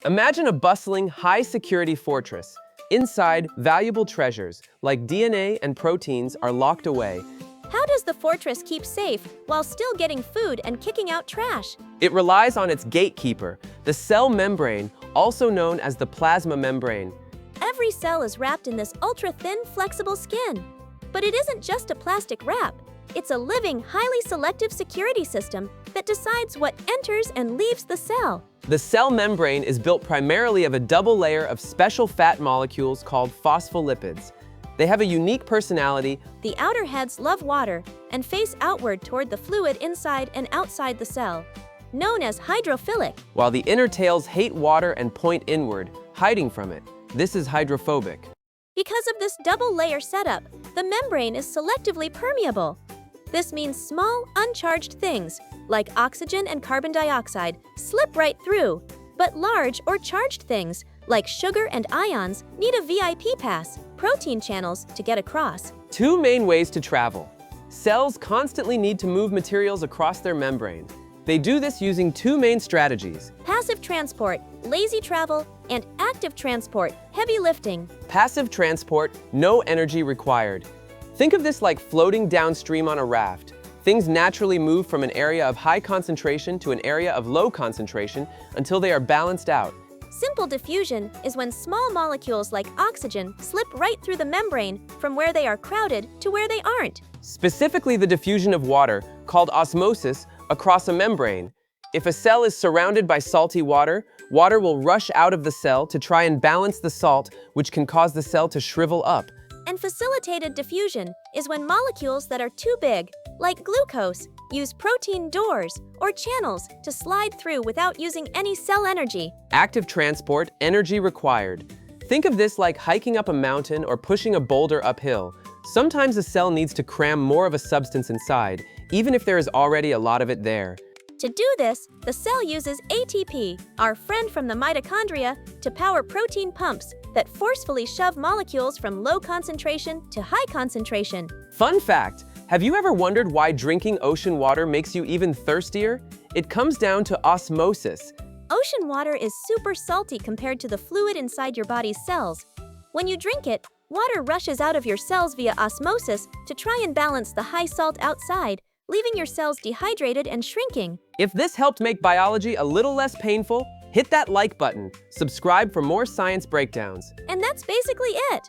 Imagine a bustling, high-security fortress. Inside, valuable treasures, like DNA and proteins, are locked away. How does the fortress keep safe while still getting food and kicking out trash? It relies on its gatekeeper, the cell membrane, also known as the plasma membrane. Every cell is wrapped in this ultra-thin, flexible skin. But it isn't just a plastic wrap. It's a living, highly selective security system that decides what enters and leaves the cell. The cell membrane is built primarily of a double layer of special fat molecules called phospholipids. They have a unique personality. The outer heads love water and face outward toward the fluid inside and outside the cell, known as hydrophilic. While the inner tails hate water and point inward, hiding from it. This is hydrophobic. Because of this double layer setup, the membrane is selectively permeable. This means small, uncharged things, like oxygen and carbon dioxide, slip right through. But large or charged things, like sugar and ions, need a VIP pass, protein channels, to get across. Two main ways to travel. Cells constantly need to move materials across their membrane. They do this using two main strategies. Passive transport, lazy travel, and active transport, heavy lifting. Passive transport, no energy required. Think of this like floating downstream on a raft. Things naturally move from an area of high concentration to an area of low concentration until they are balanced out. Simple diffusion is when small molecules like oxygen slip right through the membrane from where they are crowded to where they aren't. Specifically the diffusion of water, called osmosis, across a membrane. If a cell is surrounded by salty water, water will rush out of the cell to try and balance the salt, which can cause the cell to shrivel up. And facilitated diffusion is when molecules that are too big, like glucose, use protein doors or channels to slide through without using any cell energy. Active transport, energy required. Think of this like hiking up a mountain or pushing a boulder uphill. Sometimes a cell needs to cram more of a substance inside, even if there is already a lot of it there. To do this, the cell uses ATP, our friend from the mitochondria, to power protein pumps that forcefully shove molecules from low concentration to high concentration. Fun fact, have you ever wondered why drinking ocean water makes you even thirstier? It comes down to osmosis. Ocean water is super salty compared to the fluid inside your body's cells. When you drink it, water rushes out of your cells via osmosis to try and balance the high salt outside, leaving your cells dehydrated and shrinking. If this helped make biology a little less painful, hit that like button. Subscribe for more science breakdowns. And that's basically it.